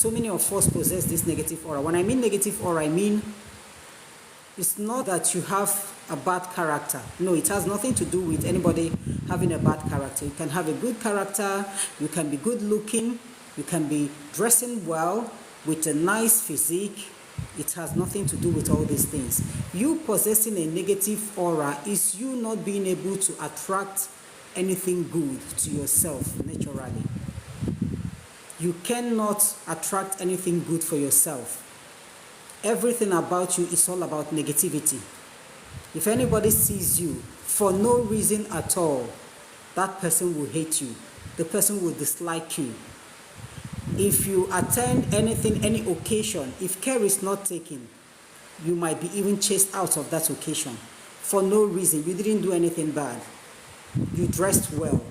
So many of us possess this negative aura. When I mean negative aura, I mean it's not that you have a bad character. No, it has nothing to do with anybody having a bad character. You can have a good character, you can be good looking, you can be dressing well with a nice physique. It has nothing to do with all these things. You possessing a negative aura is you not being able to attract anything good to yourself naturally. You cannot attract anything good for yourself. Everything about you is all about negativity. If anybody sees you for no reason at all, that person will hate you. The person will dislike you. If you attend anything, any occasion, if care is not taken, you might be even chased out of that occasion for no reason. You didn't do anything bad. You dressed well.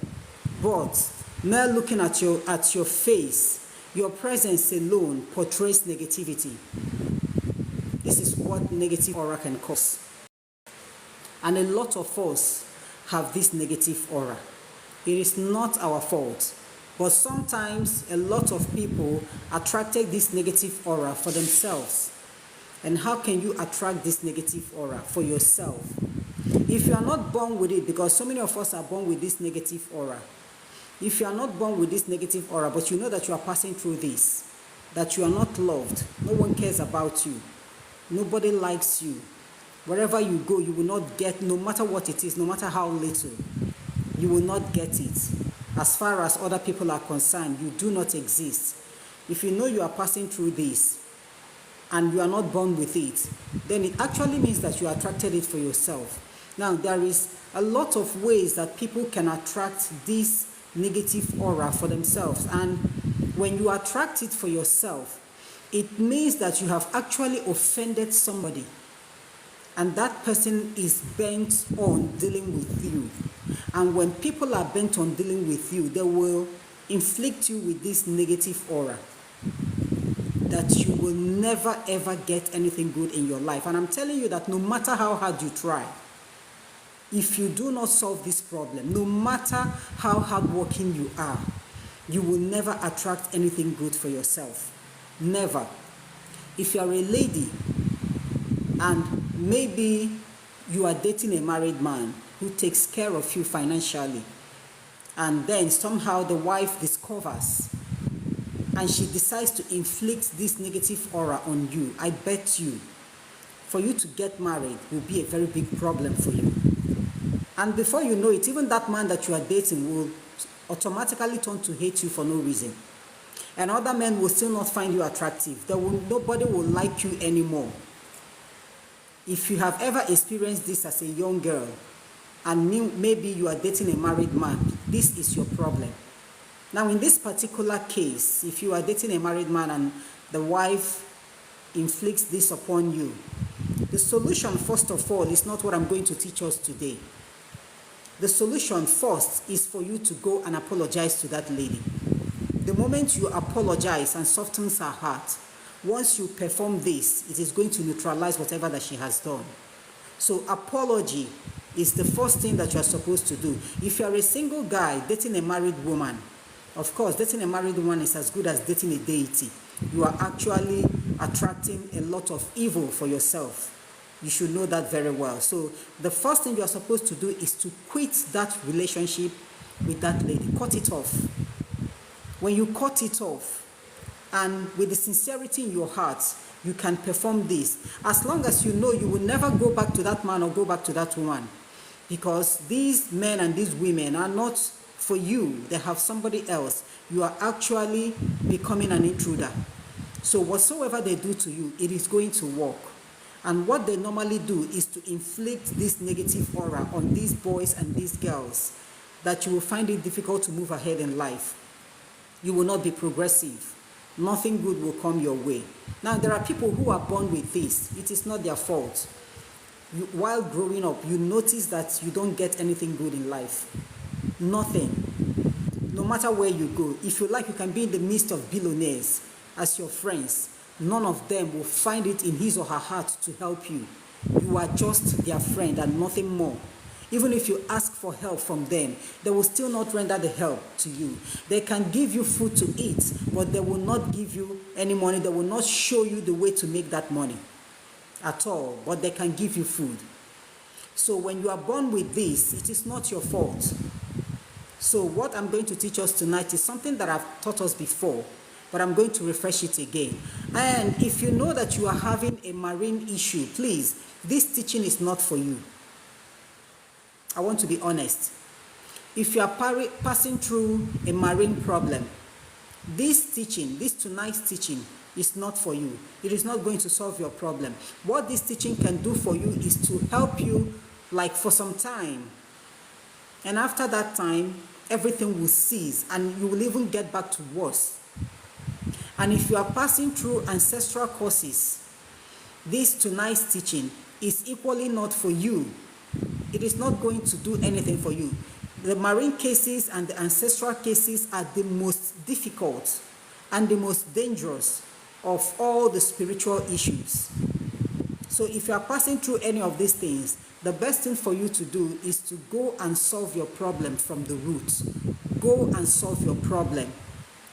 But mere looking at your face, your presence alone portrays negativity. This is what negative aura can cause. And a lot of us have this negative aura. It is not our fault. But sometimes a lot of people attracted this negative aura for themselves. And how can you attract this negative aura for yourself? If you are not born with it, because so many of us are born with this negative aura. If you are not born with this negative aura, but you know that you are passing through this, that you are not loved, no one cares about you, nobody likes you. Wherever you go, you will not get, no matter what it is, no matter how little, you will not get it. As far as other people are concerned, you do not exist. If you know you are passing through this and you are not born with it, then it actually means that you attracted it for yourself. Now, there is a lot of ways that people can attract this negative aura for themselves. And when you attract it for yourself, it means that you have actually offended somebody. And that person is bent on dealing with you. And when people are bent on dealing with you, they will inflict you with this negative aura that you will never ever get anything good in your life. And I'm telling you that no matter how hard you try, if you do not solve this problem, no matter how hardworking you are, you will never attract anything good for yourself. Never. If you are a lady and maybe you are dating a married man who takes care of you financially, and then somehow the wife discovers and she decides to inflict this negative aura on you, I bet you, for you to get married will be a very big problem for you. And before you know it, even that man that you are dating will automatically turn to hate you for no reason. And other men will still not find you attractive. Nobody will like you anymore. If you have ever experienced this as a young girl, and maybe you are dating a married man, this is your problem. Now, in this particular case, if you are dating a married man and the wife inflicts this upon you, the solution, first of all, is not what I'm going to teach us today. The solution first is for you to go and apologize to that lady. The moment you apologize and softens her heart, once you perform this, it is going to neutralize whatever that she has done. So apology is the first thing that you are supposed to do. If you are a single guy dating a married woman, of course, dating a married woman is as good as dating a deity. You are actually attracting a lot of evil for yourself. You should know that very well. So the first thing you are supposed to do is to quit that relationship with that lady. Cut it off. When you cut it off, and with the sincerity in your heart, you can perform this. As long as you know you will never go back to that man or go back to that woman. Because these men and these women are not for you. They have somebody else. You are actually becoming an intruder. So whatsoever they do to you, it is going to work. And what they normally do is to inflict this negative aura on these boys and these girls that you will find it difficult to move ahead in life. You will not be progressive. Nothing good will come your way. Now, there are people who are born with this. It is not their fault. While growing up, you notice that you don't get anything good in life. Nothing. No matter where you go. If you like, you can be in the midst of billionaires as your friends. None of them will find it in his or her heart to help you. You are just their friend and nothing more. Even if you ask for help from them, they will still not render the help to you. They can give you food to eat, but they will not give you any money. They will not show you the way to make that money at all, but they can give you food. So when you are born with this, it is not your fault. So what I'm going to teach us tonight is something that I've taught us before, but I'm going to refresh it again. And if you know that you are having a marine issue, please, this teaching is not for you. I want to be honest. If you are passing through a marine problem, this teaching, this tonight's teaching, is not for you. It is not going to solve your problem. What this teaching can do for you is to help you, like, for some time. And after that time, everything will cease and you will even get back to worse. And if you are passing through ancestral curses, this tonight's teaching is equally not for you. It is not going to do anything for you. The marine cases and the ancestral cases are the most difficult and the most dangerous of all the spiritual issues. So if you are passing through any of these things, the best thing for you to do is to go and solve your problem from the root. Go and solve your problem.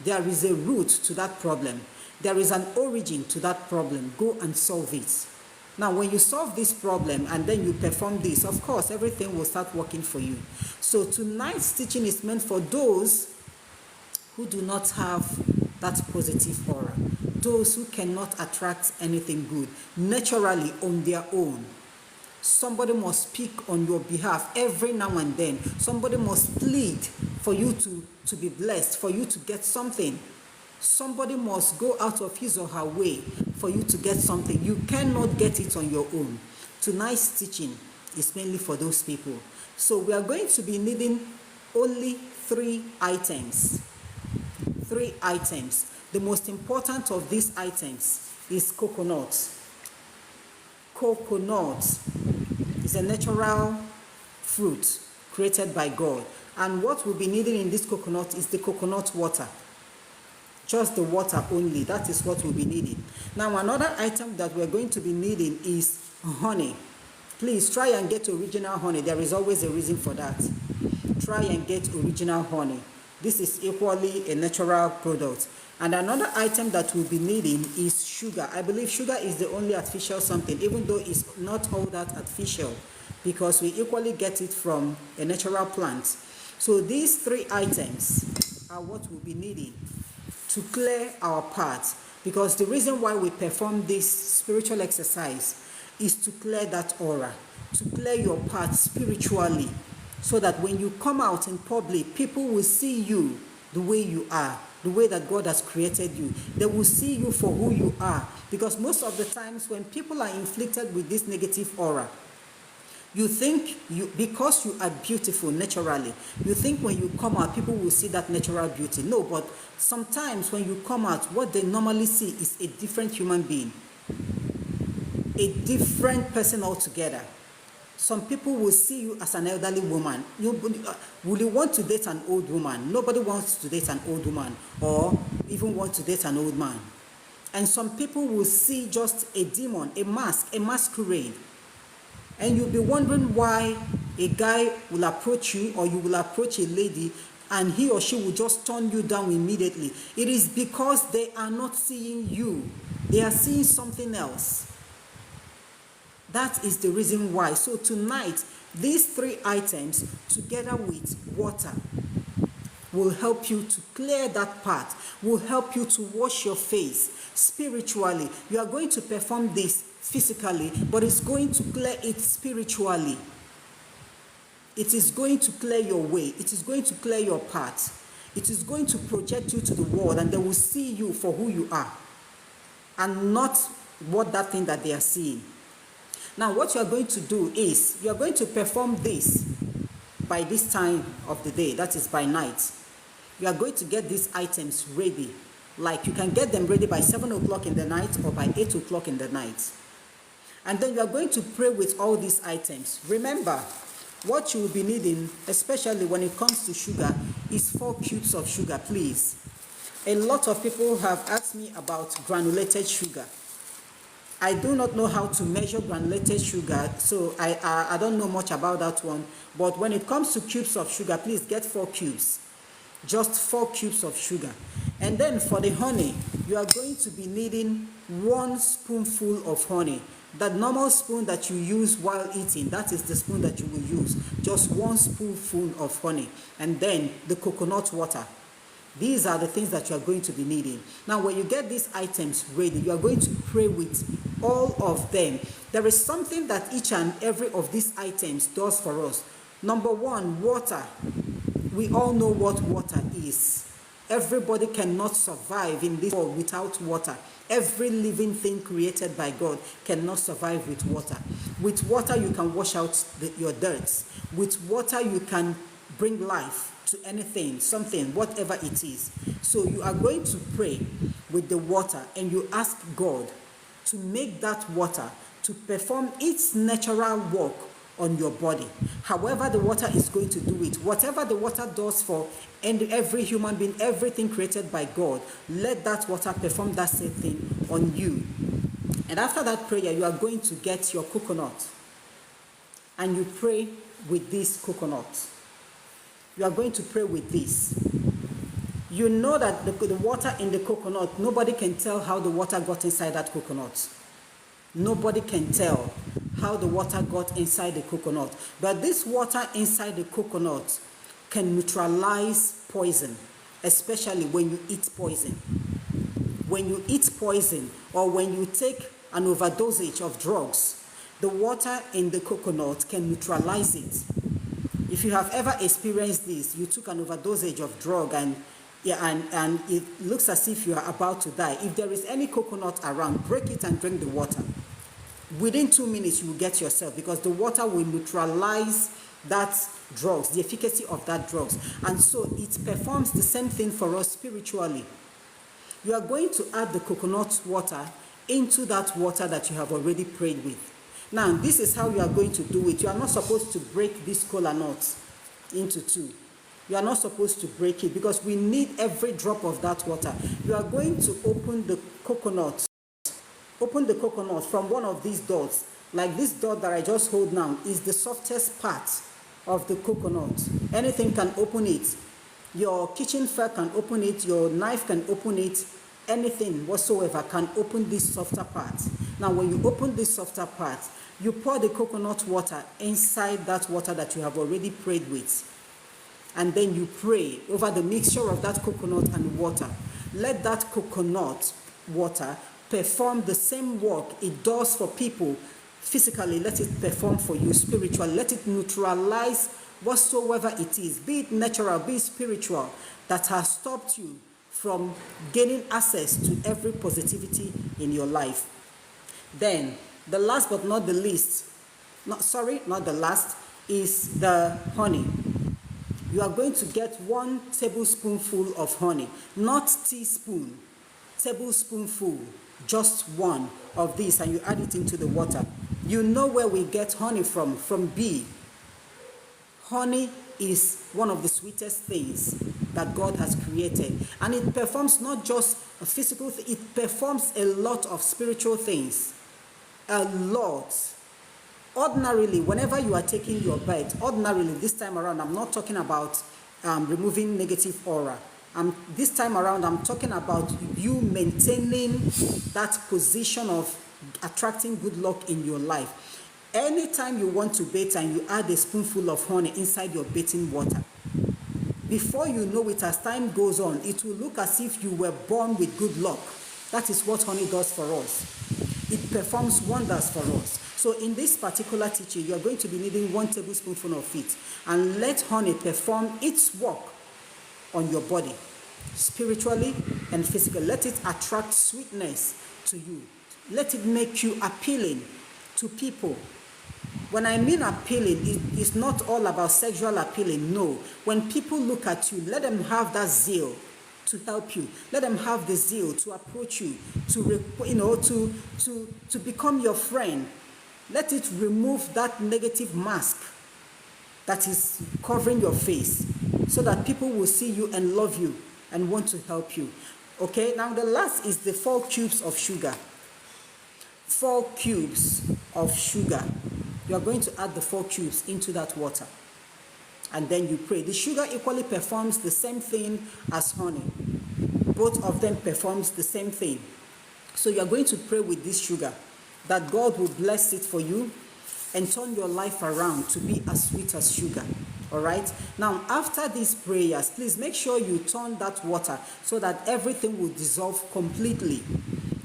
There is a root to that problem. There is an origin to that problem. Go and solve it. Now, when you solve this problem and then you perform this, of course, everything will start working for you. So tonight's teaching is meant for those who do not have that positive aura, those who cannot attract anything good naturally on their own. Somebody must speak on your behalf every now and then. Somebody must plead for you to be blessed, for you to get something. Somebody must go out of his or her way for you to get something. You cannot get it on your own. Tonight's teaching is mainly for those people. So we are going to be needing only 3 items. 3 items. The most important of these items is coconut. Coconut is a natural fruit created by God. And what we'll be needing in this coconut is the coconut water. Just the water only. That is what we'll be needing. Now, another item that we're going to be needing is honey. Please try and get original honey. There is always a reason for that. Try and get original honey. This is equally a natural product. And another item that we'll be needing is sugar. I believe sugar is the only artificial something, even though it's not all that artificial, because we equally get it from a natural plant. So these 3 items are what we'll be needing to clear our path, because the reason why we perform this spiritual exercise is to clear that aura, to clear your path spiritually, so that when you come out in public, people will see you the way you are, the way that God has created you. They will see you for who you are, because most of the times when people are inflicted with this negative aura, you think because you are beautiful naturally, you think when you come out, people will see that natural beauty. No, but sometimes when you come out, what they normally see is a different human being, a different person altogether. Some people will see you as an elderly woman. Will you want to date an old woman? Nobody wants to date an old woman, or even want to date an old man. And some people will see just a demon, a mask, a masquerade. And you'll be wondering why a guy will approach you, or you will approach a lady, and he or she will just turn you down immediately. It is because they are not seeing you. They are seeing something else. That is the reason why. So tonight, these 3 items, together with water, will help you to clear that path, will help you to wash your face spiritually. You are going to perform this physically, but it's going to clear it spiritually. It is going to clear your way. It is going to clear your path. It is going to project you to the world, and they will see you for who you are, and not what that thing that they are seeing. Now, what you are going to do is, you are going to perform this by this time of the day, that is by night. You are going to get these items ready. Like, you can get them ready by 7 o'clock in the night or by 8 o'clock in the night. And then you are going to pray with all these items. Remember, what you will be needing, especially when it comes to sugar, is 4 cubes of sugar, please. A lot of people have asked me about granulated sugar. I do not know how to measure granulated sugar, so I don't know much about that one. But when it comes to cubes of sugar, please get 4 cubes. just 4 cubes of sugar. And then for the honey, you are going to be needing 1 spoonful of honey. The normal spoon that you use while eating, that is the spoon that you will use. Just 1 spoonful of honey. And then the coconut water. These are the things that you are going to be needing. Now, when you get these items ready, you are going to pray with all of them. There is something that each and every of these items does for us. Number 1, water. We all know what water is. Everybody cannot survive in this world without water. Every living thing created by God cannot survive with water. With water, you can wash out your dirt. With water, you can bring life to anything, something, whatever it is. So you are going to pray with the water and you ask God to make that water to perform its natural work on your body. However the water is going to do it, whatever the water does for every human being, everything created by God, let that water perform that same thing on you. And after that prayer, you are going to get your coconut and you pray with this coconut. You are going to pray with this. You know that the water in the coconut, nobody can tell how the water got inside that coconut. Nobody can tell how the water got inside the coconut. But this water inside the coconut can neutralize poison, especially when you eat poison. When you eat poison or when you take an overdosage of drugs, the water in the coconut can neutralize it. If you have ever experienced this, you took an overdosage of drug and it looks as if you are about to die. If there is any coconut around, break it and drink the water. Within 2 minutes, you will get yourself, because the water will neutralize that drugs, the efficacy of that drugs. And so it performs the same thing for us spiritually. You are going to add the coconut water into that water that you have already prayed with. Now, this is how you are going to do it. You are not supposed to break this kola nut into 2. You are not supposed to break it because we need every drop of that water. You are going to open the coconut from one of these dots. Like this dot that I just hold now is the softest part of the coconut. Anything can open it. Your kitchen fork can open it. Your knife can open it. Anything whatsoever can open this softer part. Now, when you open this softer part, you pour the coconut water inside that water that you have already prayed with. And then you pray over the mixture of that coconut and water. Let that coconut water perform the same work it does for people physically. Let it perform for you spiritually. Let it neutralize whatsoever it is, be it natural, be it spiritual, that has stopped you from gaining access to every positivity in your life. Then, the last but not the least, not the last, is the honey. You are going to get 1 tablespoonful of honey, not teaspoon, tablespoonful, just 1 of this, and you add it into the water. You know where we get honey from bee. Honey is one of the sweetest things that God has created, and it performs not just a physical thing, it performs a lot of spiritual things. A lot. Ordinarily, whenever you are taking your bath, ordinarily this time around, I'm not talking about removing negative aura. This time around, I'm talking about you maintaining that position of attracting good luck in your life. Anytime you want to bathe and you add a spoonful of honey inside your bathing water, before you know it, as time goes on, it will look as if you were born with good luck. That is what honey does for us. It performs wonders for us. So in this particular teaching, you are going to be needing 1 tablespoonful of it. And let honey perform its work on your body, spiritually and physically. Let it attract sweetness to you. Let it make you appealing to people. When I mean appealing, it's not all about sexual appealing. No. When people look at you, let them have that zeal to help you. Let them have the zeal to approach you, to become your friend. Let it remove that negative mask that is covering your face, so that people will see you and love you and want to help you. Okay, now the last is the 4 cubes of sugar. 4 cubes of sugar. You are going to add the 4 cubes into that water. and then you pray. The sugar equally performs the same thing as honey. Both of them performs the same thing. So you are going to pray with this sugar that God will bless it for you and turn your life around to be as sweet as sugar. All right. Now, after these prayers, please make sure you turn that water so that everything will dissolve completely.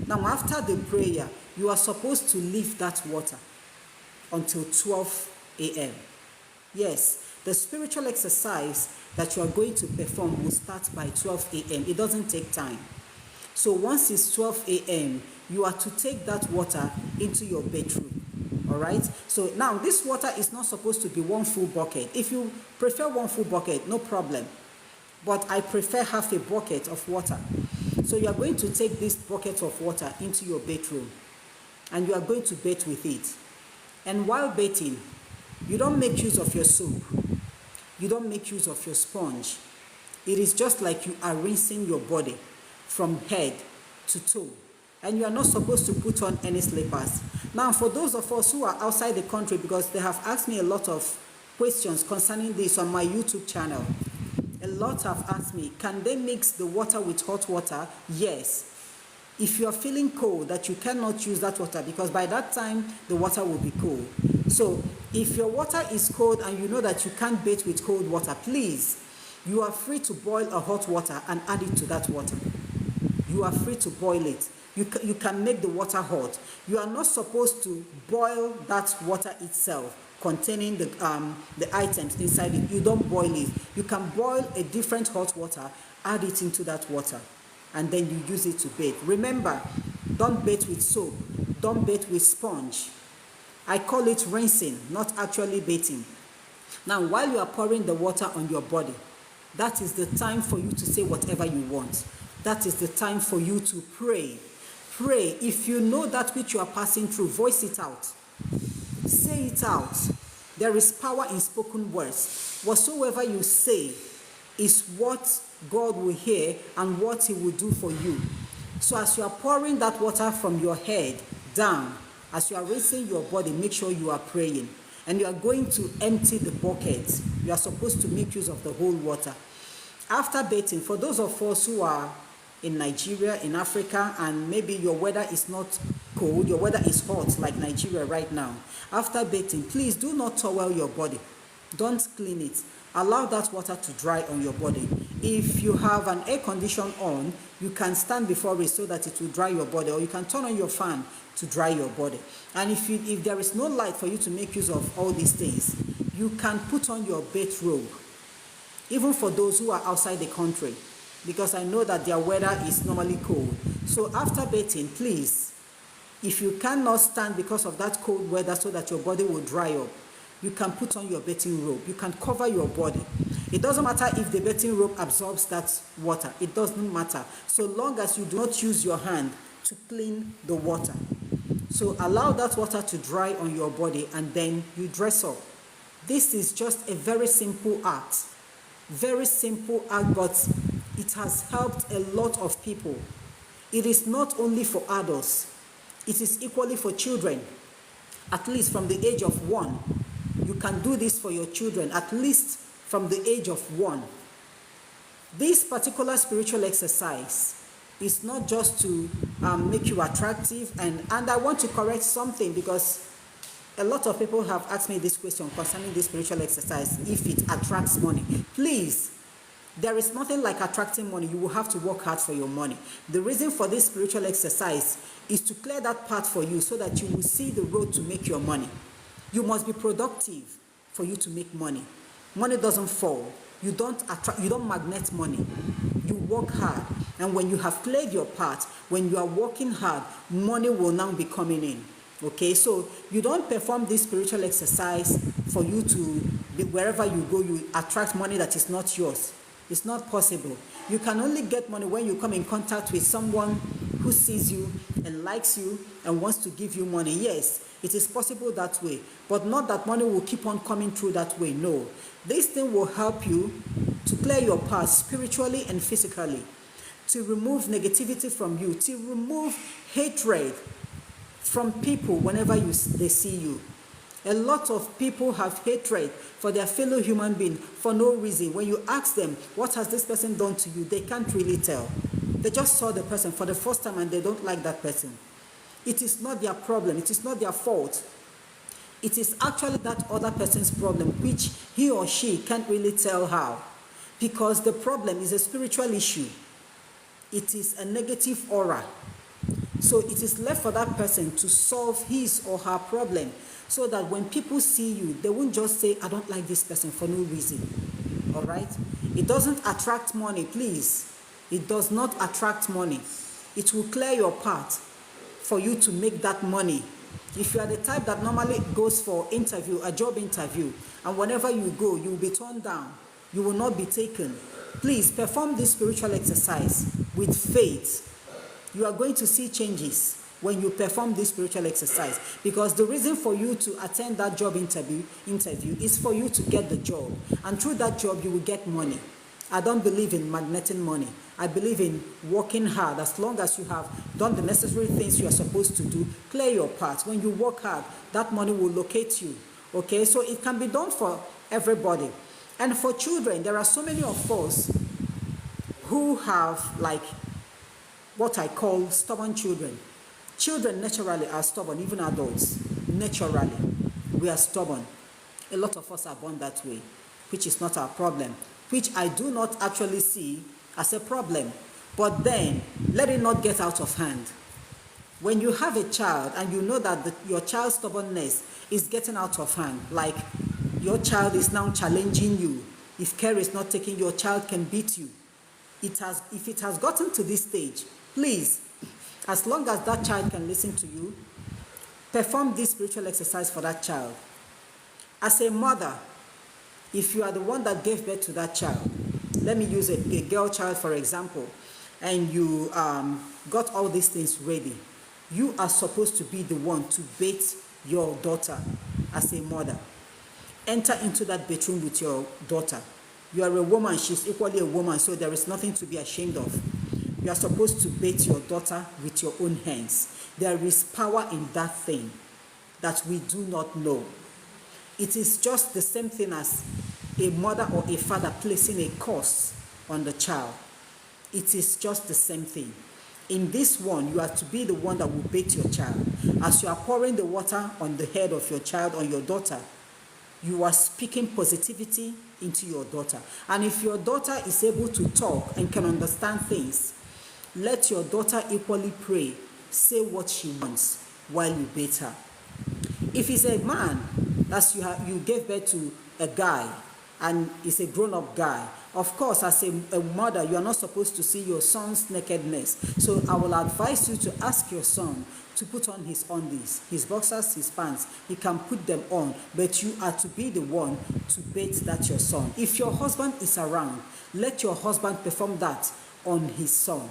Now, after the prayer, you are supposed to leave that water until 12 a.m. Yes, the spiritual exercise that you are going to perform will start by 12 a.m. It doesn't take time. So once it's 12 a.m., you are to take that water into your bedroom. All right. So now this water is not supposed to be one full bucket. If you prefer one full bucket, no problem. But I prefer half a bucket of water. So you are going to take this bucket of water into your bedroom and you are going to bathe with it. And while bathing, you don't make use of your soap. You don't make use of your sponge. It is just like you are rinsing your body from head to toe. And you are not supposed to put on any slippers. Now, for those of us who are outside the country, because they have asked me a lot of questions concerning this on my YouTube channel. A lot have asked me, can they mix the water with hot water? Yes. If you are feeling cold, that you cannot use that water because by that time, the water will be cold. So, if your water is cold and you know that you can't bathe with cold water, please, you are free to boil a hot water and add it to that water. You are free to boil it. You can make the water hot. You are not supposed to boil that water itself containing the items inside it. You don't boil it. You can boil a different hot water, add it into that water, and then you use it to bathe. Remember, don't bathe with soap. Don't bathe with sponge. I call it rinsing, not actually bathing. Now, while you are pouring the water on your body, that is the time for you to say whatever you want. That is the time for you to pray. Pray. If you know that which you are passing through, voice it out. Say it out. There is power in spoken words. Whatsoever you say is what God will hear and what He will do for you. So as you are pouring that water from your head down, as you are rinsing your body, make sure you are praying. And you are going to empty the bucket. You are supposed to make use of the whole water. After bathing, for those of us who are in Nigeria, in Africa, and maybe your weather is not cold, your weather is hot like Nigeria right now. After bathing, please do not towel your body. Don't clean it. Allow that water to dry on your body. If you have an air condition on, you can stand before it so that it will dry your body, or you can turn on your fan to dry your body. And if there is no light for you to make use of all these things, you can put on your bathrobe, even for those who are outside the country, because I know that their weather is normally cold. So after bathing, please, if you cannot stand because of that cold weather so that your body will dry up, you can put on your bathing robe. You can cover your body. It doesn't matter if the bathing robe absorbs that water. It doesn't matter, so long as you do not use your hand to clean the water. So allow that water to dry on your body and then you dress up. This is just a very simple act. Very simple act, but it has helped a lot of people. It is not only for adults. It is equally for children. At least from the age of 1. You can do this for your children, at least from the age of 1. This particular spiritual exercise is not just to make you attractive. And I want to correct something, because a lot of people have asked me this question concerning this spiritual exercise, if it attracts money. Please, there is nothing like attracting money. You will have to work hard for your money. The reason for this spiritual exercise is to clear that path for you so that you will see the road to make your money. You must be productive for you to make money. Money doesn't fall. You don't magnet money. You work hard. And when you have cleared your path, when you are working hard, money will now be coming in. Okay, so you don't perform this spiritual exercise for you to be, wherever you go, you attract money that is not yours. It's not possible. You can only get money when you come in contact with someone who sees you and likes you and wants to give you money. Yes, it is possible that way, but not that money will keep on coming through that way. No, this thing will help you to clear your path spiritually and physically, to remove negativity from you, to remove hatred from people whenever they see you. A lot of people have hatred for their fellow human being for no reason. When you ask them, what has this person done to you, they can't really tell. They just saw the person for the first time and they don't like that person. It is not their problem. It is not their fault. It is actually that other person's problem, which he or she can't really tell how. Because the problem is a spiritual issue. It is a negative aura. So it is left for that person to solve his or her problem, so that when people see you, they won't just say, I don't like this person for no reason. All right? It doesn't attract money, please. It does not attract money. It will clear your path for you to make that money. If you are the type that normally goes for interview, a job interview, and whenever you go, you will be turned down, you will not be taken, please perform this spiritual exercise with faith. You are going to see changes when you perform this spiritual exercise, because the reason for you to attend that job interview is for you to get the job, and through that job you will get money. I don't believe in magneting money. I believe in working hard. As long as you have done the necessary things you are supposed to do, clear your path. When you work hard, that money will locate you. Okay, so it can be done for everybody. And for children, there are so many of us who have like what I call stubborn children. Children naturally are stubborn, even adults. Naturally, we are stubborn. A lot of us are born that way, which is not our problem, which I do not actually see as a problem. But then, let it not get out of hand. When you have a child and you know that your child's stubbornness is getting out of hand, like your child is now challenging you, if care is not taken, your child can beat you. If it has gotten to this stage, please, as long as that child can listen to you, perform this spiritual exercise for that child. As a mother, if you are the one that gave birth to that child, let me use a girl child for example, and you got all these things ready, you are supposed to be the one to bathe your daughter as a mother. Enter into that bedroom with your daughter. You are a woman, she's equally a woman, so there is nothing to be ashamed of. You are supposed to bathe your daughter with your own hands. There is power in that thing that we do not know. It is just the same thing as a mother or a father placing a curse on the child. It is just the same thing. In this one, you are to be the one that will bathe your child. As you are pouring the water on the head of your child, on your daughter, you are speaking positivity into your daughter. And if your daughter is able to talk and can understand things, let your daughter equally pray, say what she wants while you bathe her. If it's a man, that's you gave birth to a guy and is a grown-up guy, of course, as a mother, you are not supposed to see your son's nakedness. So I will advise you to ask your son to put on his undies, his boxers, his pants. He can put them on, but you are to be the one to bathe that your son. If your husband is around, let your husband perform that on his son.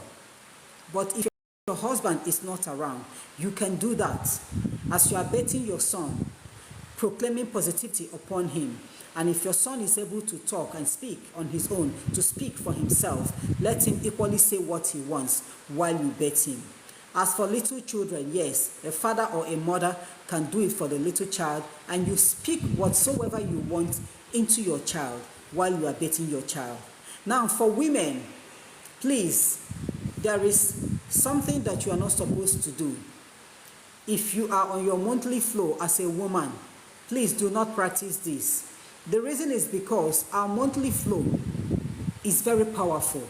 But if your husband is not around, you can do that. As you are bathing your son, proclaiming positivity upon him. And if your son is able to talk and speak on his own, to speak for himself, let him equally say what he wants while you bathe him. As for little children, yes, a father or a mother can do it for the little child, and you speak whatsoever you want into your child while you are bathing your child. Now, for women, please, there is something that you are not supposed to do. If you are on your monthly flow as a woman, please do not practice this. The reason is because our monthly flow is very powerful.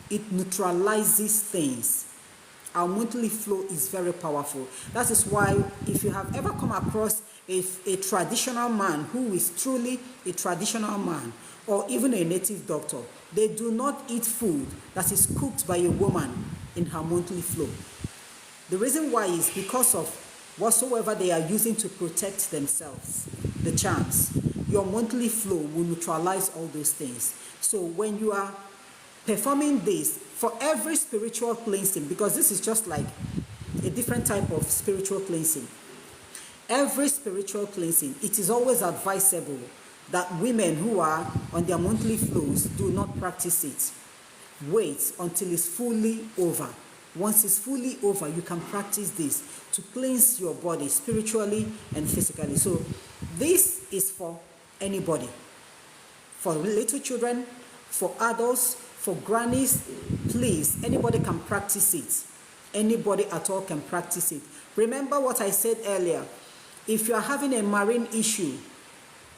It neutralizes things. Our monthly flow is very powerful. That is why if you have ever come across a traditional man who is truly a traditional man, or even a native doctor, they do not eat food that is cooked by a woman in her monthly flow. The reason why is because of whatsoever they are using to protect themselves, the charms. Your monthly flow will neutralize all those things. So when you are performing this for every spiritual cleansing, because this is just like a different type of spiritual cleansing, every spiritual cleansing, it is always advisable that women who are on their monthly flows do not practice it. Wait until it's fully over. Once it's fully over, you can practice this to cleanse your body spiritually and physically. So This is for anybody, for little children, for adults, for grannies. Please, anybody can practice it. Anybody at all can practice it. Remember what I said earlier. If you are having a marine issue,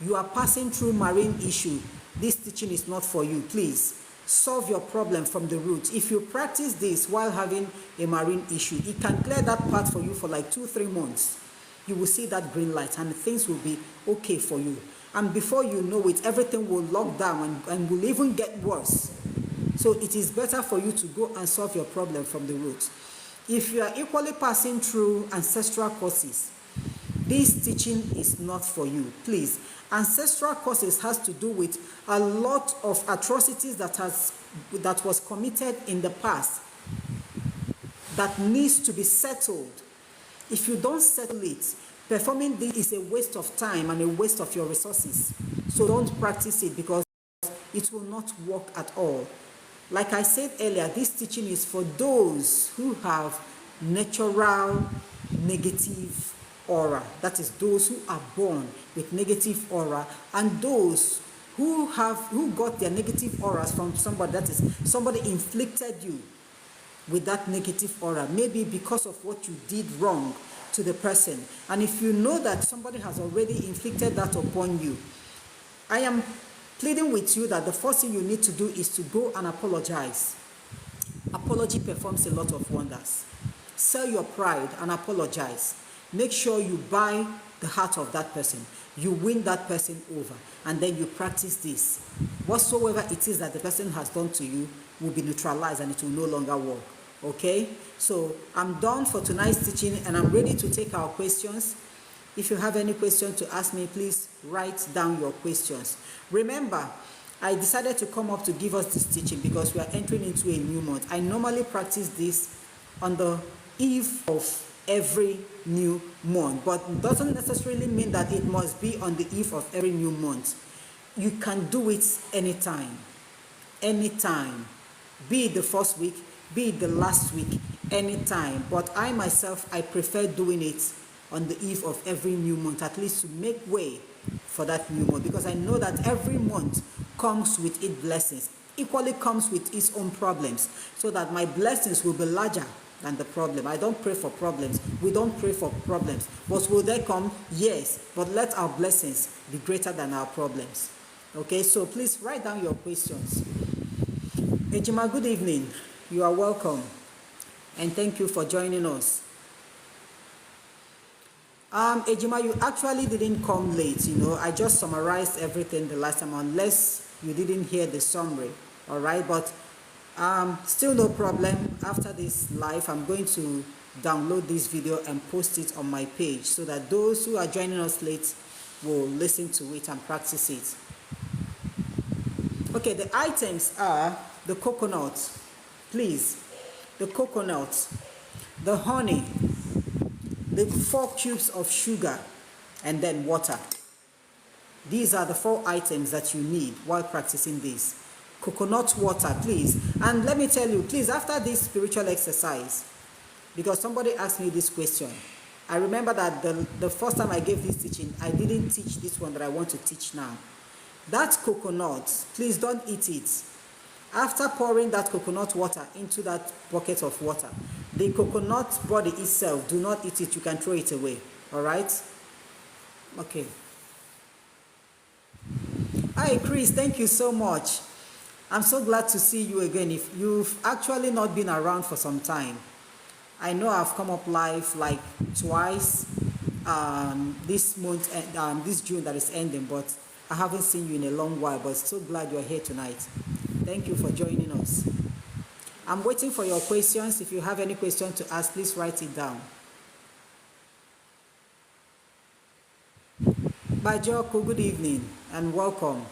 you are passing through marine issue, this teaching is not for you. Please solve your problem from the root. If you practice this while having a marine issue, it can clear that part for you for like 2-3 months. You will see that green light and things will be okay for you. And before you know it, everything will lock down and will even get worse. So it is better for you to go and solve your problem from the root. If you are equally passing through ancestral causes, this teaching is not for you. Please, ancestral causes has to do with a lot of atrocities that was committed in the past that needs to be settled. If you don't settle it, performing this is a waste of time and a waste of your resources. So don't practice it because it will not work at all. Like I said earlier, this teaching is for those who have natural negative aura. That is those who are born with negative aura, and those who got their negative auras from somebody, that is somebody inflicted you with that negative aura, maybe because of what you did wrong to the person. And if you know that somebody has already inflicted that upon you, I am pleading with you that the first thing you need to do is to go and apologize. Apology performs a lot of wonders. Sell your pride and apologize. Make sure you buy the heart of that person. You win that person over, and then you practice this. Whatsoever it is that the person has done to you will be neutralized and it will no longer work. Okay? So I'm done for tonight's teaching and I'm ready to take our questions. If you have any question to ask me, please write down your questions. Remember, I decided to come up to give us this teaching because we are entering into a new month. I normally practice this on the eve of every new month, but it doesn't necessarily mean that it must be on the eve of every new month. You can do it anytime, anytime, be it the first week, be it the last week, anytime. But I myself, I prefer doing it on the eve of every new month, at least to make way for that new month, because I know that every month comes with its blessings, equally comes with its own problems, so that my blessings will be larger than the problem. I don't pray for problems. We don't pray for problems. But will they come? Yes. But let our blessings be greater than our problems. Okay, so please write down your questions. Ejima, good evening. You are welcome. And thank you for joining us. Ejima, you actually didn't come late, you know. I just summarized everything the last time, unless you didn't hear the summary. All right, but still no problem. After this live, I'm going to download this video and post it on my page so that those who are joining us late will listen to it and practice it. Okay, the items are the coconut, please, the coconut, the honey, the 4 cubes of sugar, and then water. These are the 4 items that you need while practicing this. Coconut water, please. And let me tell you, please, after this spiritual exercise, because somebody asked me this question, I remember that the first time I gave this teaching, I didn't teach this one that I want to teach now. That coconut, please don't eat it. After pouring that coconut water into that bucket of water, the coconut body itself, do not eat it. You can throw it away. All right? Okay. Hi, Chris. Thank you so much. I'm so glad to see you again. If you've actually not been around for some time, I know I've come up live like twice this month, this June that is ending, but I haven't seen you in a long while, but so glad you're here tonight. Thank you for joining us. I'm waiting for your questions. If you have any question to ask, please write it down. Bajoko, good evening and welcome.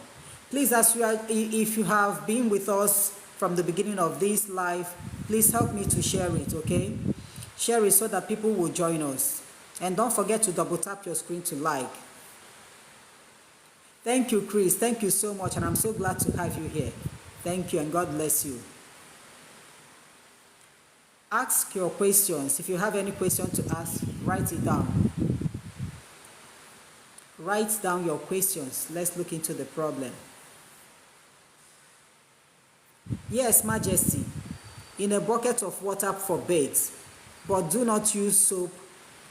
Please, if you have been with us from the beginning of this live, please help me to share it, okay? Share it so that people will join us. And don't forget to double tap your screen to like. Thank you, Chris. Thank you so much, and I'm so glad to have you here. Thank you, and God bless you. Ask your questions. If you have any question to ask, write it down. Write down your questions. Let's look into the problem. Yes, Majesty, in a bucket of water for baths, but do not use soap,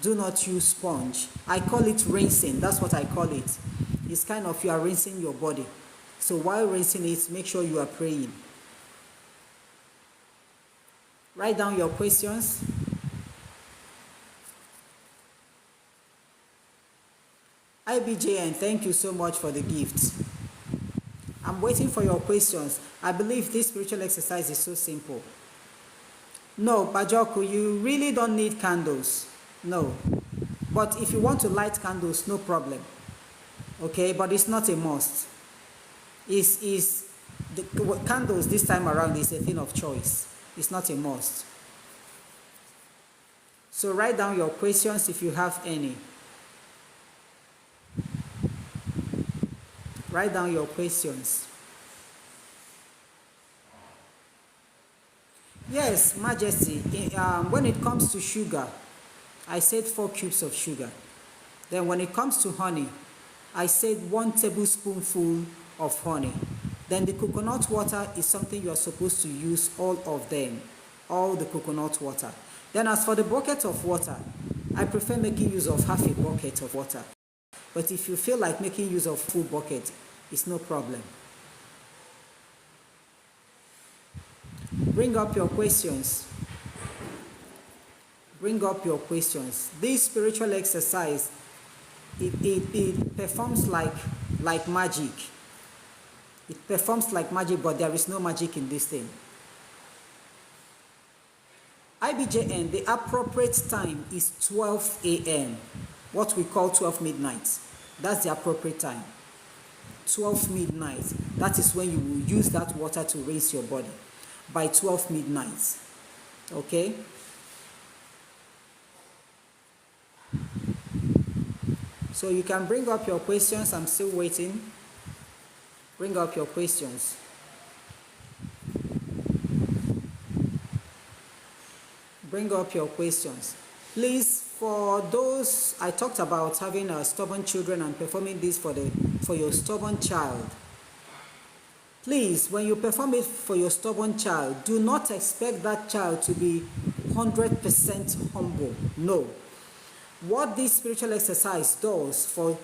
do not use sponge. I call it rinsing. That's what I call it. It's kind of you are rinsing your body. So while rinsing it, make sure you are praying. Write down your questions. IBJN, thank you so much for the gift. I'm waiting for your questions. I believe this spiritual exercise is so simple. No, Bajoku, you really don't need candles. No. But if you want to light candles, no problem. Okay, but it's not a must. The candles this time around is a thing of choice. It's not a must. So write down your questions if you have any. Write down your questions. Yes, Majesty, when it comes to sugar, I said 4 cubes of sugar. Then when it comes to honey, I said 1 tablespoonful of honey. Then the coconut water is something you are supposed to use all of them, all the coconut water. Then as for the bucket of water, I prefer making use of half a bucket of water. But if you feel like making use of full bucket, it's no problem. Bring up your questions. Bring up your questions. This spiritual exercise, it performs like magic. It performs like magic, but there is no magic in this thing. IBJN, the appropriate time is 12 a.m., what we call 12 midnight. That's the appropriate time. 12 midnight. That is when you will use that water to rinse your body. By 12 midnight. Okay? So you can bring up your questions. I'm still waiting. Bring up your questions. Bring up your questions. Please, for those, I talked about having stubborn children and performing this for your stubborn child. Please, when you perform it for your stubborn child, do not expect that child to be 100% humble. No. What this spiritual exercise does for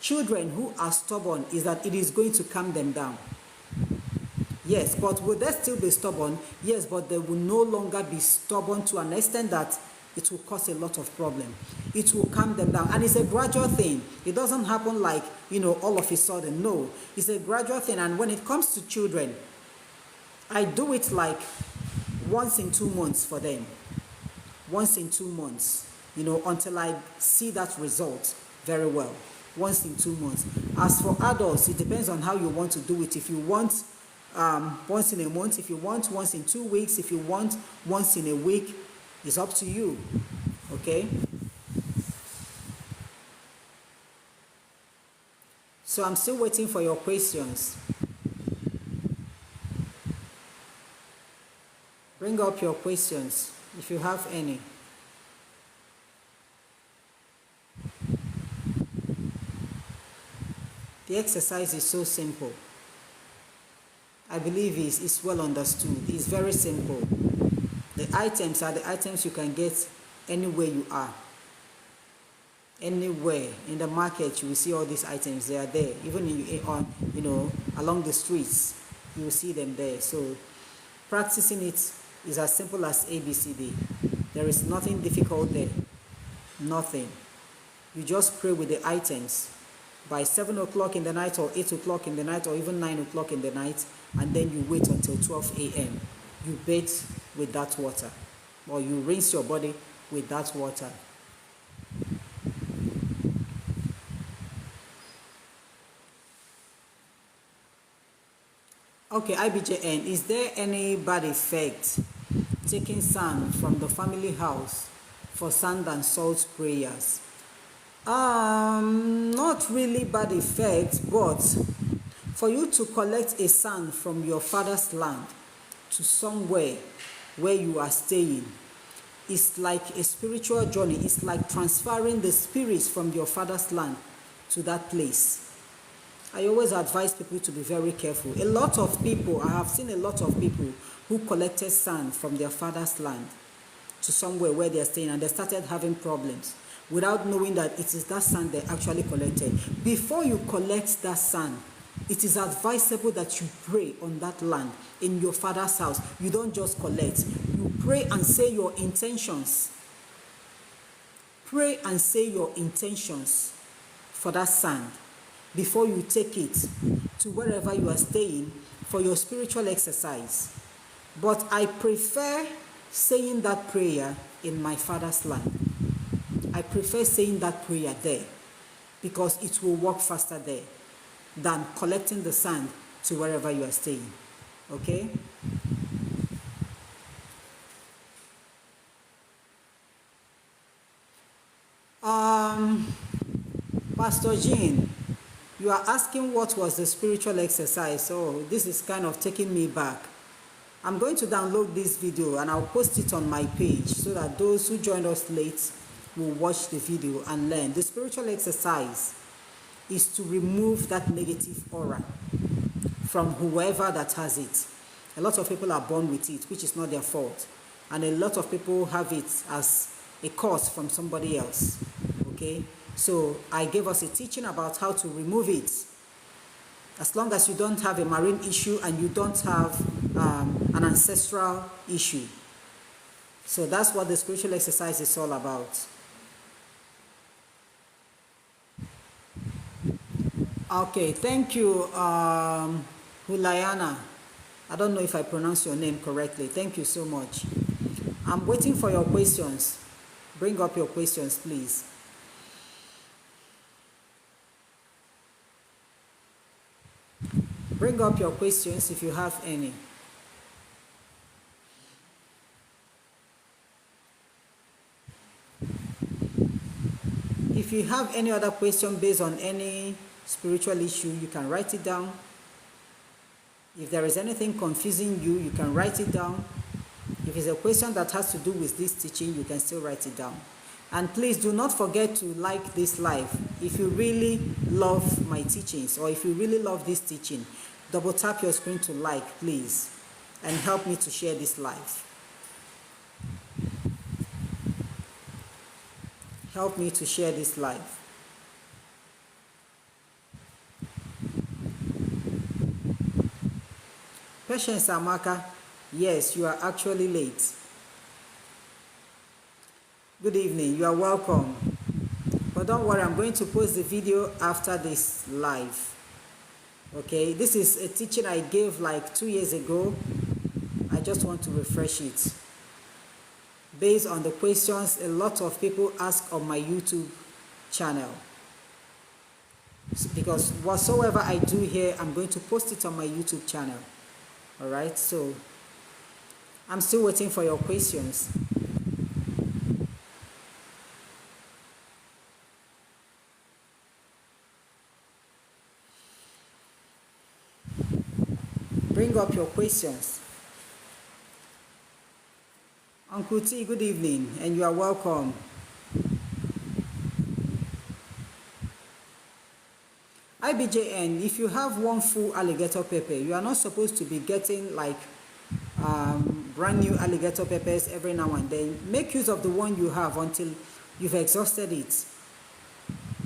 children who are stubborn is that it is going to calm them down. Yes, but will they still be stubborn? Yes, but they will no longer be stubborn to an extent that it will cause a lot of problem. It will calm them down. And it's a gradual thing. It doesn't happen like, all of a sudden. No, it's a gradual thing. And when it comes to children, I do it like once in 2 months for them. Once in 2 months, until I see that result very well. Once in 2 months. As for adults, it depends on how you want to do it. If you want once in a month, if you want once in 2 weeks, if you want once in a week, it's up to you. Okay? So I'm still waiting for your questions. Bring up your questions if you have any. The exercise is so simple. I believe it's well understood. It's very simple. The items are the items you can get anywhere you are. Anywhere in the market, you will see all these items. They are there. Even along the streets, you will see them there. So practicing it is as simple as ABCD. There is nothing difficult there. Nothing. You just pray with the items by 7 o'clock in the night or 8 o'clock in the night or even 9 o'clock in the night, and then you wait until 12 a.m. You bathe with that water, or you rinse your body with that water. Okay, IBJN, is there any bad effect taking sand from the family house for sand and salt prayers? Not really bad effect, but for you to collect a sand from your father's land to somewhere where you are staying, it's like a spiritual journey. It's like transferring the spirits from your father's land to that place. I always advise people to be very careful. A lot of people, I have seen a lot of people who collected sand from their father's land to somewhere where they are staying, and they started having problems without knowing that it is that sand they actually collected. Before you collect that sand, it is advisable that you pray on that land in your father's house. You don't just collect. You pray and say your intentions. Pray and say your intentions for that sand before you take it to wherever you are staying for your spiritual exercise. But I prefer saying that prayer in my father's land. I prefer saying that prayer there because it will work faster there than collecting the sand to wherever you are staying. Okay? Pastor Jean, you are asking what was the spiritual exercise. Oh, this is kind of taking me back. I'm going to download this video and I'll post it on my page so that those who joined us late will watch the video and learn. The spiritual exercise is to remove that negative aura from whoever that has it. A lot of people are born with it, which is not their fault. And a lot of people have it as a curse from somebody else. Okay? So I gave us a teaching about how to remove it. As long as you don't have a marine issue and you don't have an ancestral issue. So that's what the spiritual exercise is all about. Okay, thank you, Hulayana. I don't know if I pronounce your name correctly. Thank you so much. I'm waiting for your questions. Bring up your questions, please. Bring up your questions if you have any. If you have any other question based on any spiritual issue, you can write it down. If there is anything confusing you, you can write it down. If it's a question that has to do with this teaching, you can still write it down. And please do not forget to like this live. If you really love my teachings or if you really love this teaching, double tap your screen to like, please, and help me to share this live. Help me to share this live. Patience Amaka, yes, you are actually late. Good evening, you are welcome. But don't worry, I'm going to post the video after this live. Okay, this is a teaching I gave like 2 years ago. I just want to refresh it. Based on the questions a lot of people ask on my YouTube channel. Because whatsoever I do here, I'm going to post it on my YouTube channel. All right, so I'm still waiting for your questions. Bring up your questions. Uncle T, good evening, and you are welcome. IBJN, if you have one full alligator pepper, you are not supposed to be getting like brand new alligator peppers every now and then. Make use of the one you have until you've exhausted it.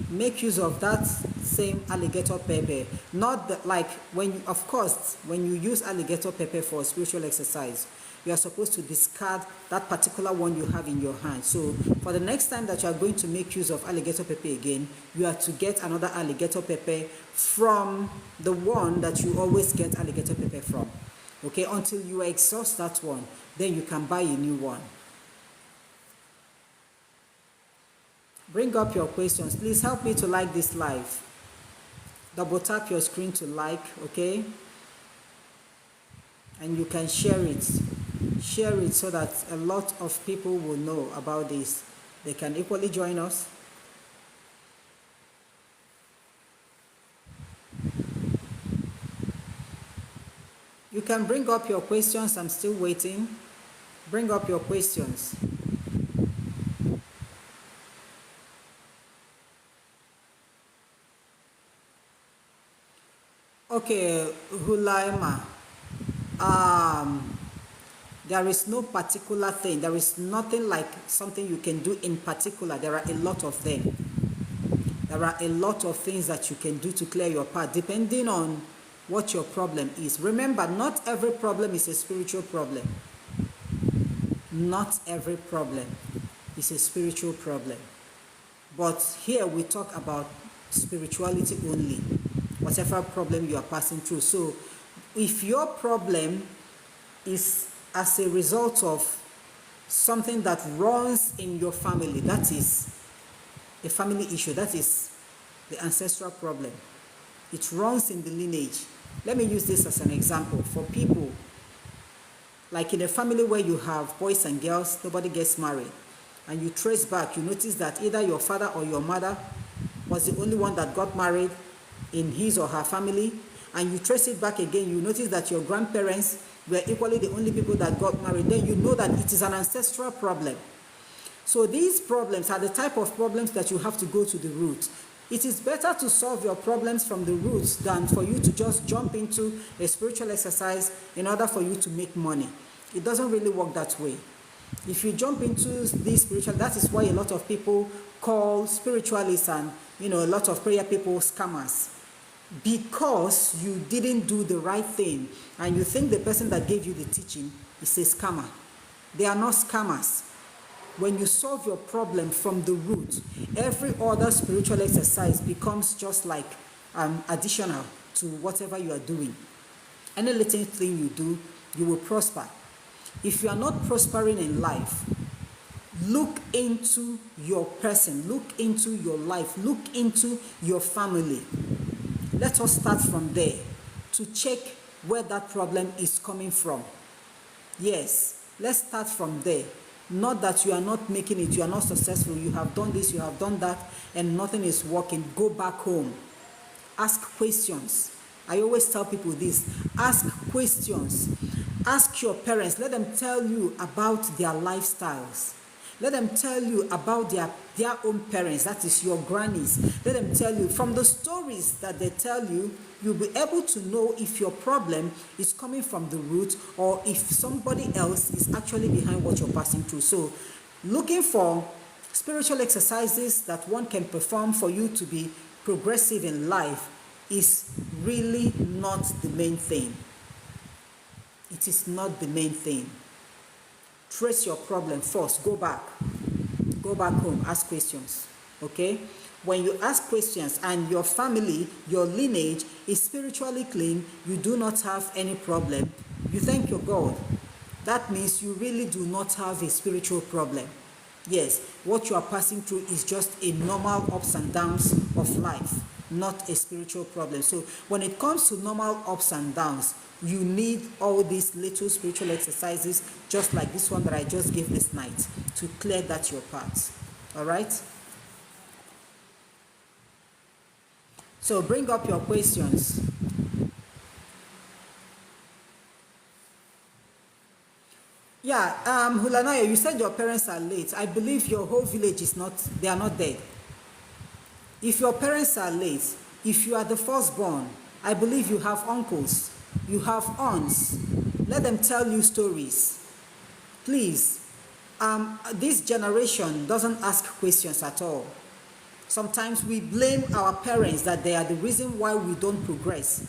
Make use of that same alligator pepper. Not the, like when you, of course, when you use alligator pepper for spiritual exercise, you are supposed to discard that particular one you have in your hand. So for the next time that you are going to make use of alligator pepper again, you are to get another alligator pepper from the one that you always get alligator pepper from. Okay, until you exhaust that one, then you can buy a new one. Bring up your questions. Please help me to like this live. Double tap your screen to like, okay? And you can share it. Share it so that a lot of people will know about this. They can equally join us. You can bring up your questions. I'm still waiting. Bring up your questions. Okay, Hulaima. Um, there is no particular thing. There is nothing like something you can do in particular. There are a lot of them. There are a lot of things that you can do to clear your path, depending on what your problem is. Remember, not every problem is a spiritual problem. Not every problem is a spiritual problem. But here we talk about spirituality only, whatever problem you are passing through. So if your problem is as a result of something that runs in your family, that is a family issue, that is the ancestral problem. It runs in the lineage. Let me use this as an example. For people, like in a family where you have boys and girls, nobody gets married, and you trace back, you notice that either your father or your mother was the only one that got married in his or her family, and you trace it back again, you notice that your grandparents were equally the only people that got married, then you know that it is an ancestral problem. So these problems are the type of problems that you have to go to the root. It is better to solve your problems from the roots than for you to just jump into a spiritual exercise in order for you to make money. It doesn't really work that way. If you jump into this spiritual, that is why a lot of people call spiritualists and a lot of prayer people scammers. Because you didn't do the right thing and you think the person that gave you the teaching is a scammer. They are not scammers. When you solve your problem from the root, every other spiritual exercise becomes just like additional to whatever you are doing. Any little thing you do, you will prosper. If you are not prospering in life, look into your person, look into your life, look into your family. Let us start from there to check where that problem is coming from. Yes, let's start from there. Not that you are not making it, you are not successful, you have done this, you have done that, and nothing is working. Go back home. Ask questions. I always tell people this. Ask questions. Ask your parents. Let them tell you about their lifestyles. Let them tell you about their own parents, that is your grannies. Let them tell you. From the stories that they tell you, you'll be able to know if your problem is coming from the root or if somebody else is actually behind what you're passing through. So, looking for spiritual exercises that one can perform for you to be progressive in life is really not the main thing. It is not the main thing. Trace your problem first. Go back home, ask questions. Okay? When you ask questions and your family, your lineage is spiritually clean, you do not have any problem, you thank your God. That means you really do not have a spiritual problem. Yes, what you are passing through is just a normal ups and downs of life, not a spiritual problem. So when it comes to normal ups and downs, you need all these little spiritual exercises, just like this one that I just gave this night, to clear that your path. All right? So bring up your questions. Yeah, Hulanaya, you said your parents are late. I believe your whole village is not, they are not dead. If your parents are late, if you are the firstborn, I believe you have uncles, you have aunts. Let them tell you stories. Please, this generation doesn't ask questions at all. Sometimes we blame our parents that they are the reason why we don't progress.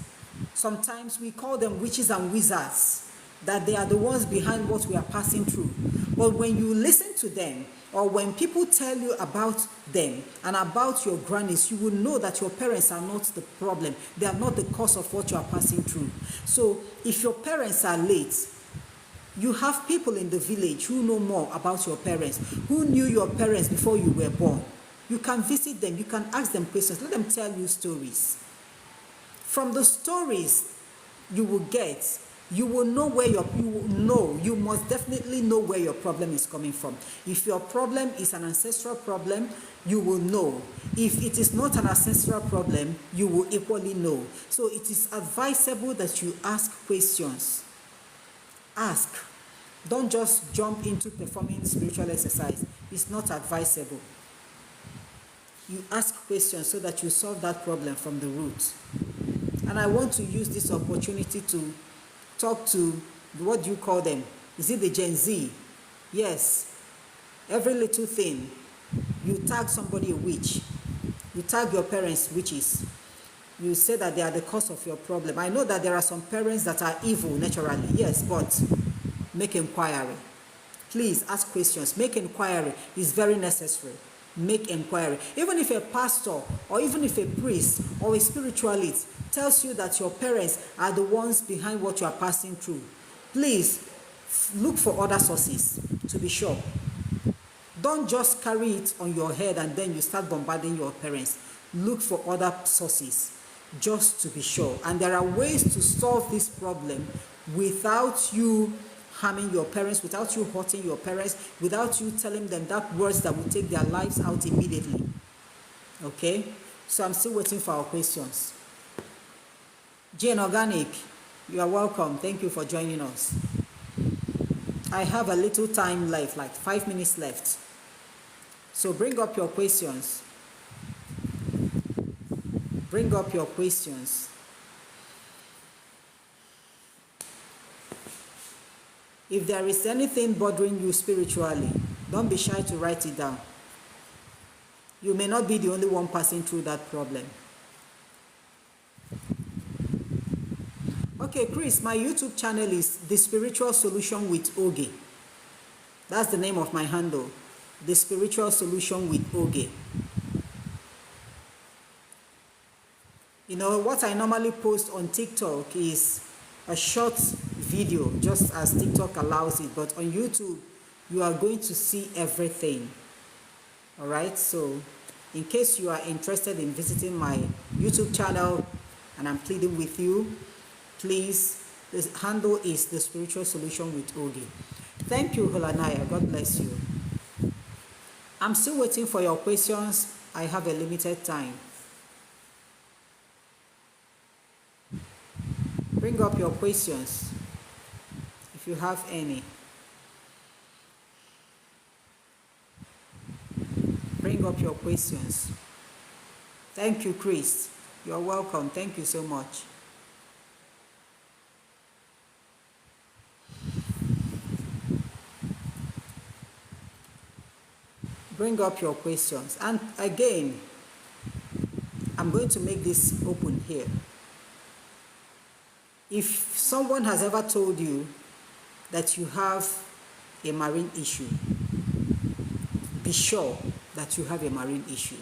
Sometimes we call them witches and wizards, that they are the ones behind what we are passing through. But when you listen to them, or when people tell you about them and about your grannies, you will know that your parents are not the problem. They are not the cause of what you are passing through. So if your parents are late, you have people in the village who know more about your parents, who knew your parents before you were born. You can visit them, you can ask them questions, let them tell you stories. From the stories you will get, you will know where you must definitely know where your problem is coming from. If your problem is an ancestral problem, you will know. If it is not an ancestral problem, you will equally know. So it is advisable that you ask questions. Ask. Don't just jump into performing spiritual exercise. It's not advisable. You ask questions so that you solve that problem from the root. And I want to use this opportunity to talk to, what do you call them? Is it the Gen Z? Yes. Every little thing, you tag somebody a witch. You tag your parents witches. You say that they are the cause of your problem. I know that there are some parents that are evil naturally, yes, but make inquiry. Please ask questions. Make inquiry is very necessary. Make inquiry. Even if a pastor or even if a priest or a spiritualist tells you that your parents are the ones behind what you are passing through, please look for other sources to be sure. Don't just carry it on your head and then you start bombarding your parents. Look for other sources just to be sure. And there are ways to solve this problem without you harming your parents, without you hurting your parents, without you telling them that words that will take their lives out immediately. Okay? So I'm still waiting for our questions. Jane Organic, you are welcome. Thank you for joining us. I have a little time left, like 5 minutes left. So bring up your questions. Bring up your questions. If there is anything bothering you spiritually, don't be shy to write it down. You may not be the only one passing through that problem. Okay, Chris, my YouTube channel is The Spiritual Solution with Oge. That's the name of my handle. The Spiritual Solution with Oge. You know, what I normally post on TikTok is a short video, just as TikTok allows it. But on YouTube, you are going to see everything. All right? So, in case you are interested in visiting my YouTube channel, and I'm pleading with you, please, the handle is The Spiritual Solution with Oge. Thank you, Holanaya. God bless you. I'm still waiting for your questions. I have a limited time. Bring up your questions, if you have any. Bring up your questions. Thank you, Chris. You're welcome. Thank you so much. Bring up your questions. And again, I'm going to make this open here. If someone has ever told you that you have a marine issue, be sure that you have a marine issue.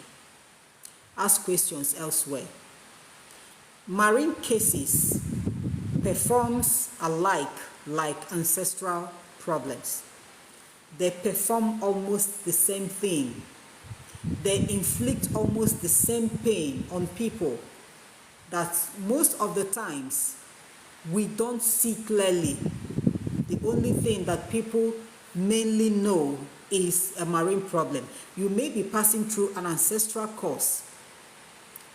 Ask questions elsewhere. Marine cases performs alike like ancestral problems. They perform almost the same thing. They inflict almost the same pain on people that most of the times we don't see clearly. The only thing that people mainly know is a marine problem. You may be passing through an ancestral cause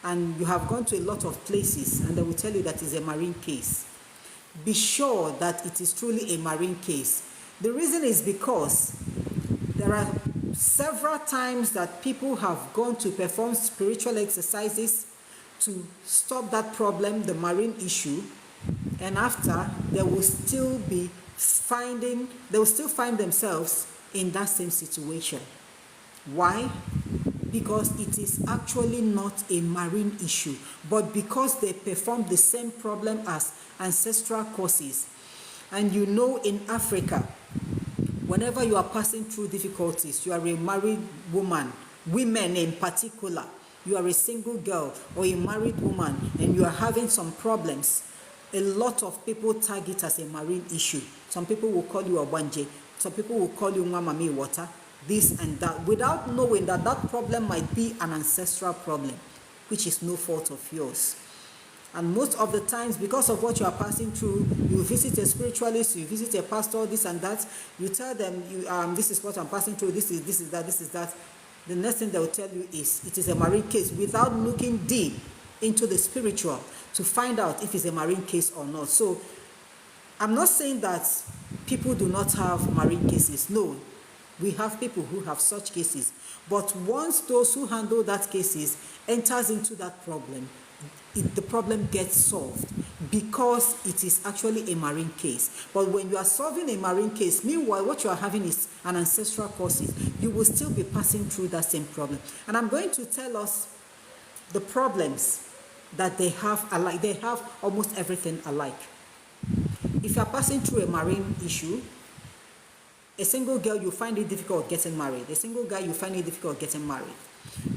and you have gone to a lot of places and they will tell you that it's a marine case. Be sure that it is truly a marine case. The reason is because there are several times that people have gone to perform spiritual exercises to stop that problem, the marine issue, and after they will still find themselves in that same situation. Why? Because it is actually not a marine issue, but because they perform the same problem as ancestral causes. And you know, in Africa, whenever you are passing through difficulties, you are a married woman, women in particular, you are a single girl or a married woman and you are having some problems, a lot of people tag it as a marine issue. Some people will call you a wanje. Some people will call you Mwamami water, this and that, without knowing that that problem might be an ancestral problem, which is no fault of yours. And most of the times, because of what you are passing through, you visit a spiritualist, you visit a pastor, this and that, you tell them, this is what I'm passing through, this is that. The next thing they will tell you is, it is a marine case, without looking deep into the spiritual to find out if it's a marine case or not. So I'm not saying that people do not have marine cases. No, We have people who have such cases. But once those who handle that cases enters into that problem, the problem gets solved because it is actually a marine case. But when you are solving a marine case, meanwhile, what you are having is an ancestral causes, you will still be passing through that same problem. And I'm going to tell us the problems that they have alike. They have almost everything alike. If you are passing through a marine issue, a single girl, you find it difficult getting married. A single guy, you find it difficult getting married.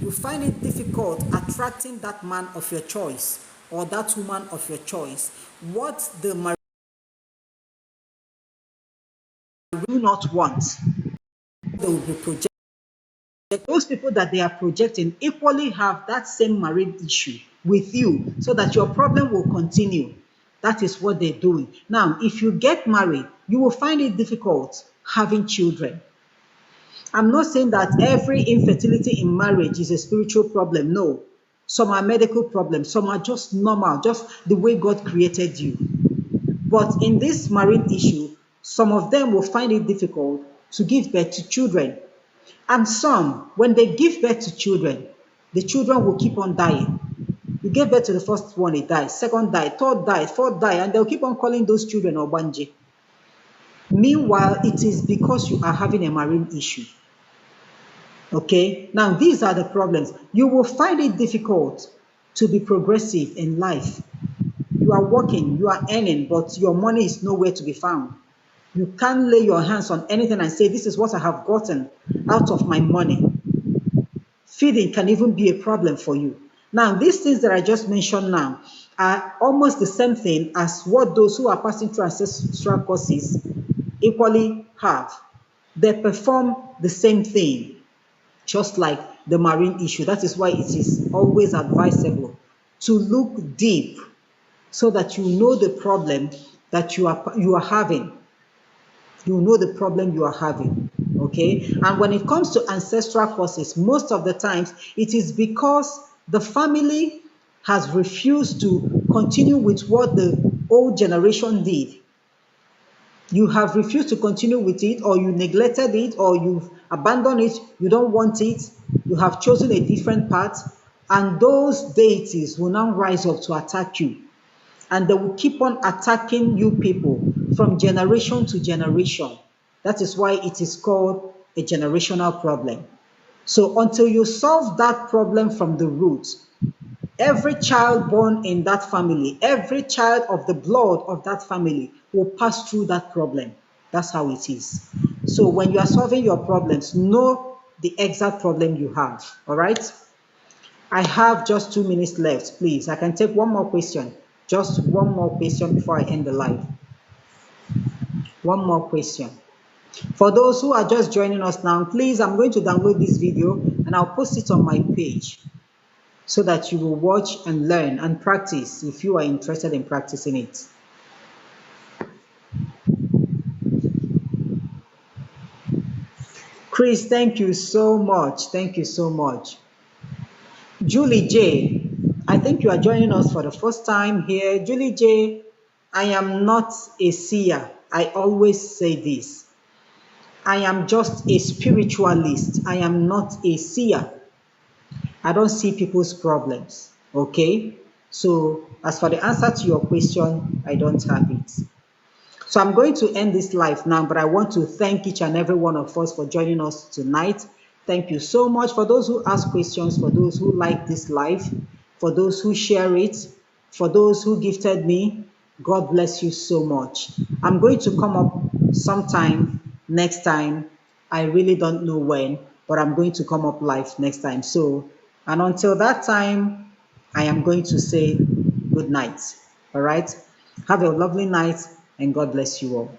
You find it difficult attracting that man of your choice or that woman of your choice. What the marine do not want, they will be projecting. Those people that they are projecting equally have that same marine issue with you, so that your problem will continue. That is what they're doing. Now, if you get married, you will find it difficult having children. I'm not saying that every infertility in marriage is a spiritual problem. No. Some are medical problems. Some are just normal, just the way God created you. But in this marine issue, some of them will find it difficult to give birth to children. And some, when they give birth to children, the children will keep on dying. You gave birth to the first one, it dies. Second died, third died, fourth died, and they'll keep on calling those children Obanje. Meanwhile, it is because you are having a marine issue. Okay, now these are the problems. You will find it difficult to be progressive in life. You are working, you are earning, but your money is nowhere to be found. You can't lay your hands on anything and say, this is what I have gotten out of my money. Feeding can even be a problem for you. Now, these things that I just mentioned now are almost the same thing as what those who are passing through ancestral causes equally have. They perform the same thing, just like the marine issue. That is why it is always advisable to look deep so that you know the problem that you are having. You know the problem you are having. Okay? And when it comes to ancestral causes, most of the times it is because the family has refused to continue with what the old generation did. You have refused to continue with it, or you neglected it, or you've abandoned it, you don't want it, you have chosen a different path, and those deities will now rise up to attack you. And they will keep on attacking you people from generation to generation. That is why it is called a generational problem. So until you solve that problem from the root, every child born in that family, every child of the blood of that family will pass through that problem. That's how it is. So when you are solving your problems, know the exact problem you have. All right? I have just 2 minutes left. Please, I can take one more question. Just one more question before I end the live. One more question. For those who are just joining us now, please, I'm going to download this video and I'll post it on my page so that you will watch and learn and practice if you are interested in practicing it. Chris, thank you so much. Thank you so much. Julie J, I think you are joining us for the first time here. Julie J, I am not a seer. I always say this. I am just a spiritualist. I am not a seer. I don't see people's problems. Okay? So, as for the answer to your question, I don't have it. So, I'm going to end this live now, but I want to thank each and every one of us for joining us tonight. Thank you so much for those who ask questions, for those who like this live, for those who share it, for those who gifted me. God bless you so much. I'm going to come up sometime next time. I really don't know when, but I'm going to come up live next time. So, and until that time, I am going to say good night. All right? Have a lovely night and God bless you all.